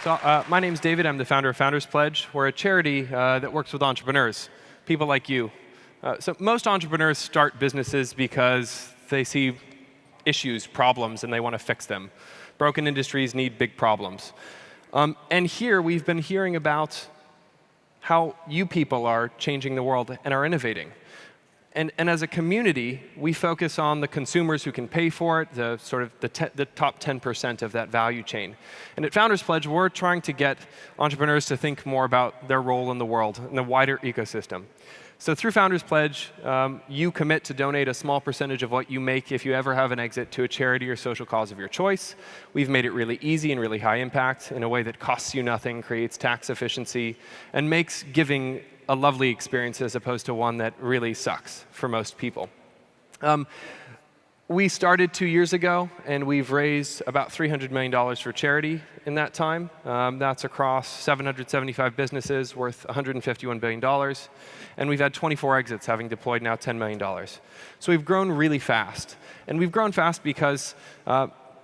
My name's David. I'm the founder of Founders Pledge. We're a charity that works with entrepreneurs, people like you. So most entrepreneurs start businesses because they see issues, problems, and they want to fix them. Broken industries need big problems. And here we've been hearing about how you people are changing the world and are innovating. And as a community, we focus on the consumers who can pay for it, the top 10% of that value chain. And at Founders Pledge, we're trying to get entrepreneurs to think more about their role in the world, in the wider ecosystem. So through Founders Pledge, you commit to donate a small percentage of what you make if you ever have an exit to a charity or social cause of your choice. We've made it really easy and really high impact in a way that costs you nothing, creates tax efficiency, and makes giving a lovely experience as opposed to one that really sucks for most people. We started 2 years ago, and we've raised about $300 million for charity in that time. That's across 775 businesses worth $151 billion. And we've had 24 exits, having deployed now $10 million. So we've grown really fast. And we've grown fast because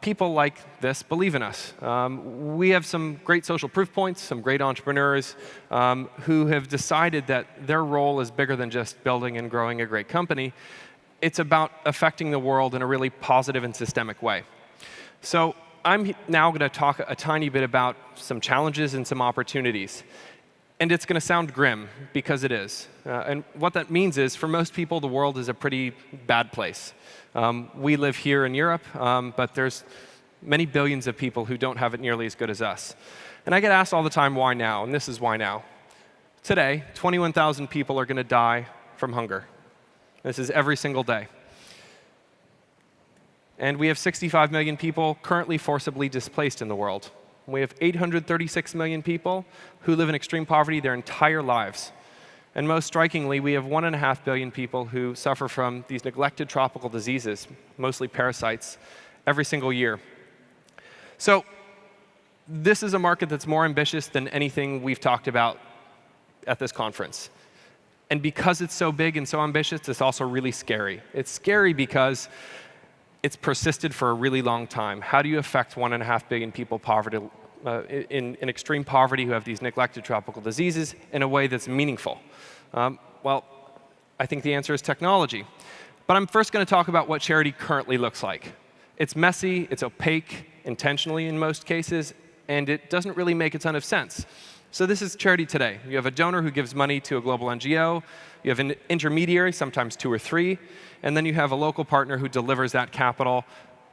people like this believe in us. We have some great social proof points, some great entrepreneurs who have decided that their role is bigger than just building and growing a great company. It's about affecting the world in a really positive and systemic way. So I'm now going to talk a tiny bit about some challenges and some opportunities. And it's going to sound grim, because it is. And what that means is, for most people, the world is a pretty bad place. We live here in Europe, but there's many billions of people who don't have it nearly as good as us. And I get asked all the time, why now? And this is why now. Today, 21,000 people are going to die from hunger. This is every single day. And we have 65 million people currently forcibly displaced in the world. We have 836 million people who live in extreme poverty their entire lives. And most strikingly, we have 1.5 billion people who suffer from these neglected tropical diseases, mostly parasites, every single year. So this is a market that's more ambitious than anything we've talked about at this conference. And because it's so big and so ambitious, it's also really scary. It's scary because it's persisted for a really long time. How do you affect 1.5 billion people in extreme poverty who have these neglected tropical diseases in a way that's meaningful? Well, I think the answer is technology. But I'm first going to talk about what charity currently looks like. It's messy, it's opaque, intentionally in most cases, and it doesn't really make a ton of sense. So this is charity today. You have a donor who gives money to a global NGO. You have an intermediary, sometimes 2 or 3. And then you have a local partner who delivers that capital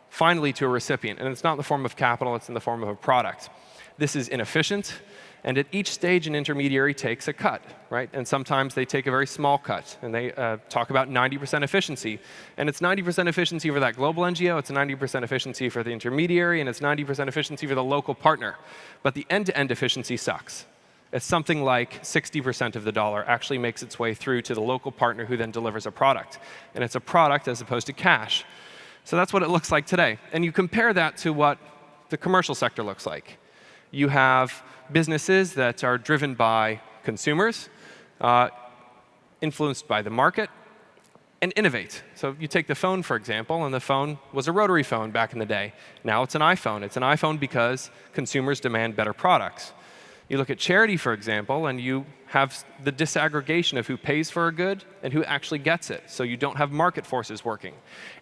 finally to a recipient. And it's not in the form of capital, it's in the form of a product. This is inefficient. And at each stage, an intermediary takes a cut, right? And sometimes they take a very small cut. And they talk about 90% efficiency. And it's 90% efficiency for that global NGO. It's 90% efficiency for the intermediary. And it's 90% efficiency for the local partner. But the end-to-end efficiency sucks. It's something like 60% of the dollar actually makes its way through to the local partner who then delivers a product. And it's a product as opposed to cash. So that's what it looks like today. And you compare that to what the commercial sector looks like. You have businesses that are driven by consumers, influenced by the market, and innovate. So you take the phone, for example, and the phone was a rotary phone back in the day. Now it's an iPhone. It's an iPhone because consumers demand better products. You look at charity, for example, and you have the disaggregation of who pays for a good and who actually gets it. So you don't have market forces working.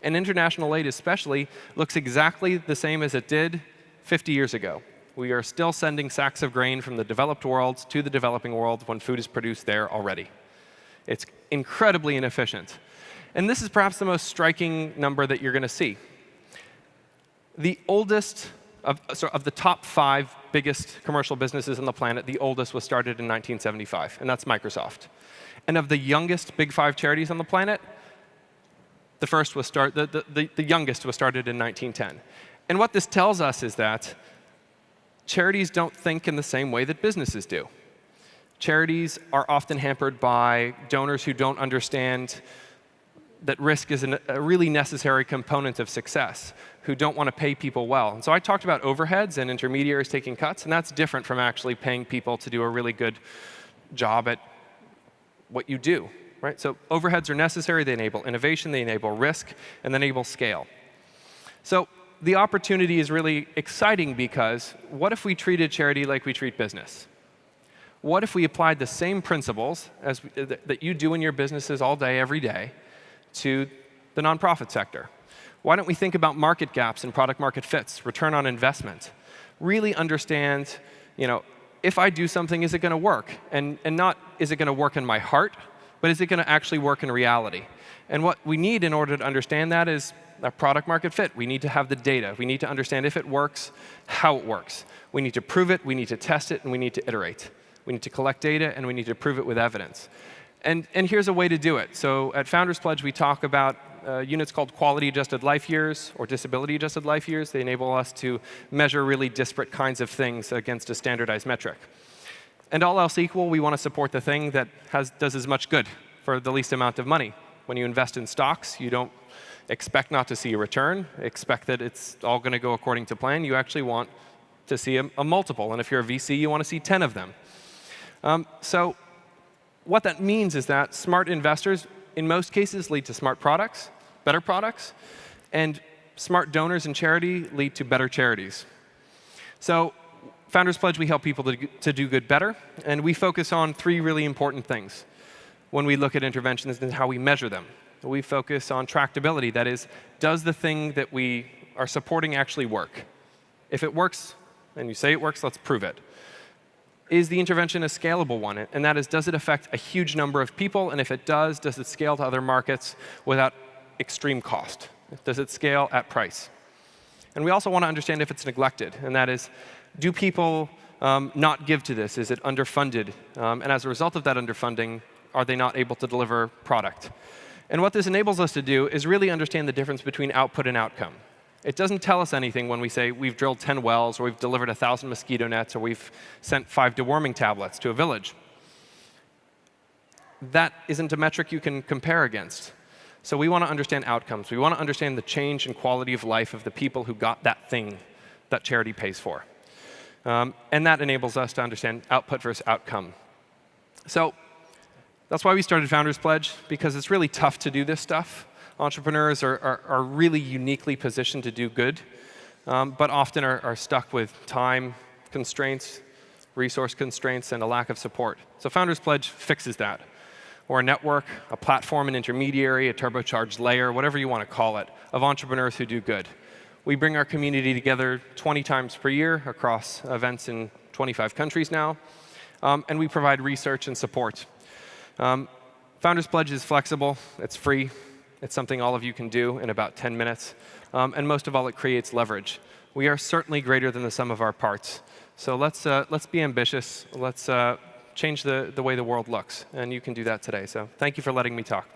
And international aid especially looks exactly the same as it did 50 years ago. We are still sending sacks of grain from the developed world to the developing world when food is produced there already. It's incredibly inefficient. And this is perhaps the most striking number that you're going to see. The oldest of the top 5 biggest commercial businesses on the planet, the oldest was started in 1975, and that's Microsoft. And of the youngest big 5 charities on the planet, the youngest was started in 1910. And what this tells us is that charities don't think in the same way that businesses do. Charities are often hampered by donors who don't understand that risk is a really necessary component of success, who don't want to pay people well. And so I talked about overheads and intermediaries taking cuts, and that's different from actually paying people to do a really good job at what you do, right? So overheads are necessary. They enable innovation, they enable risk, and they enable scale. So the opportunity is really exciting because what if we treated charity like we treat business? What if we applied the same principles that you do in your businesses all day, every day, to the nonprofit sector? Why don't we think about market gaps and product market fits, return on investment? Really understand, if I do something, is it going to work? And not is it going to work in my heart, but is it going to actually work in reality? And what we need in order to understand that is a product market fit. We need to have the data. We need to understand if it works, how it works. We need to prove it, we need to test it, and we need to iterate. We need to collect data, and we need to prove it with evidence. And here's a way to do it. So at Founders Pledge, we talk about units called quality-adjusted life years or disability-adjusted life years. They enable us to measure really disparate kinds of things against a standardized metric. And all else equal, we want to support the thing that does as much good for the least amount of money. When you invest in stocks, you don't expect not to see a return, expect that it's all going to go according to plan. You actually want to see a multiple. And if you're a VC, you want to see 10 of them. So what that means is that smart investors, in most cases, lead to smart products, better products, and smart donors and charity lead to better charities. So Founders Pledge, we help people to do good better, and we focus on 3 really important things when we look at interventions and how we measure them. We focus on tractability. That is, does the thing that we are supporting actually work? If it works, and you say it works, let's prove it. Is the intervention a scalable one? And that is, does it affect a huge number of people? And if it does it scale to other markets without extreme cost? Does it scale at price? And we also want to understand if it's neglected. And that is, do people not give to this? Is it underfunded? And as a result of that underfunding, are they not able to deliver product? And what this enables us to do is really understand the difference between output and outcome. It doesn't tell us anything when we say we've drilled 10 wells, or we've delivered 1,000 mosquito nets, or we've sent 5 deworming tablets to a village. That isn't a metric you can compare against. So we want to understand outcomes. We want to understand the change in quality of life of the people who got that thing that charity pays for. And that enables us to understand output versus outcome. So that's why we started Founders Pledge, because it's really tough to do this stuff. Entrepreneurs are really uniquely positioned to do good, but often are stuck with time constraints, resource constraints, and a lack of support. So Founders Pledge fixes that. Or a network, a platform, an intermediary, a turbocharged layer, whatever you want to call it, of entrepreneurs who do good. We bring our community together 20 times per year across events in 25 countries now, and we provide research and support. Founders Pledge is flexible, it's free, it's something all of you can do in about 10 minutes, and most of all, it creates leverage. We are certainly greater than the sum of our parts. So let's be ambitious, let's change the way the world looks, and you can do that today. So thank you for letting me talk.